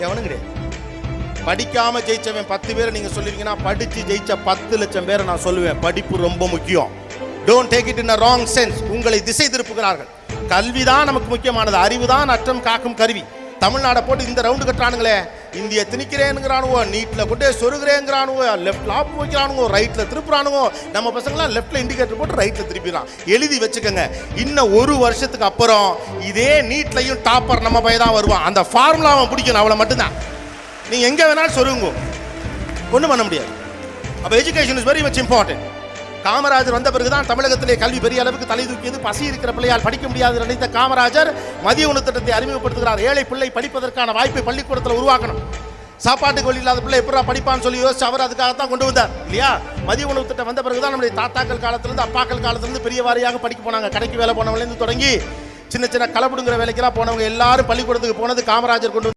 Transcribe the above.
எவனும் கிடையாது. படிக்காம ஜெயிச்சவன் 10 பேரை நீங்க சொல்லுவீங்கன்னா, படிச்சு ஜெயிச்ச 10 லட்சம் பேரை நான் சொல்லுவேன். படிப்பு ரொம்ப முக்கியம். Don't take it in a wrong sense. உங்களை திசை திருப்புகிறார்கள். கல்விதான் நமக்கு முக்கியமானது. அறிவுதான் அற்றம் காக்கும் கருவி. தமிழ்நாடை போட்டு இந்த ரவுண்டு கட்டுறானுங்களே, இந்திய திணிக்கிறேங்கிறானுவோ, நீட்ல கொண்டே சொருகிறேங்கிறானுவோ, லெஃப்ட்ல ஆப் வைக்கிறானுவோ, ரைட்ல திருப்புறானுவோ. நம்ம பசங்களாம் லெஃப்ட்ல இண்டிகேட்டர் போட்டு ரைட்ல திருப்பிடலாம். எழுதி வச்சுக்கோங்க, இன்னும் 1 வருஷத்துக்கு அப்புறம் இதே நீட்லையும் டாப்பர் நம்ம பையன் தான் வருவான். அந்த ஃபார்முலாவை பிடிக்கணும், அவளை மட்டும்தான். நீங்க எங்க வேணாலும் சொருங்க, ஒன்றும் பண்ண முடியாது. அப்போ education is very much important. Kamarajar வந்த பிறகுதான் தமிழகத்திலே கல்வி பெரிய அளவுக்கு தலை தூக்கியது. பசி இருக்கிற பிள்ளையால் படிக்க முடியாது நினைத்த காமராஜர் மதிய உணவு திட்டத்தை அறிமுகப்படுத்துகிறார். ஏழை பிள்ளை படிப்பதற்கான வாய்ப்பை பள்ளிக்கூடத்தில் உருவாக்கணும். சாப்பாட்டுக்கு வழி இல்லாத பிள்ளை எப்படா படிப்பான்னு சொல்லி யோசிச்சு அவர் அதுக்காகத்தான் கொண்டு வந்தார் இல்லையா? மதிய உணவு திட்டம் வந்த பிறகுதான் நம்முடைய தாத்தாக்கள் காலத்திலிருந்து அப்பாக்கள் காலத்திலிருந்து பெரிய வாரியாக படிக்க போனாங்க. கடைக்கு வேலை போனவங்க தொடங்கி சின்ன சின்ன களப்புடுங்கிற வேலைக்கெல்லாம் போனவங்க எல்லாரும் பள்ளிக்கூடத்துக்கு போனது காமராஜர் கொண்டு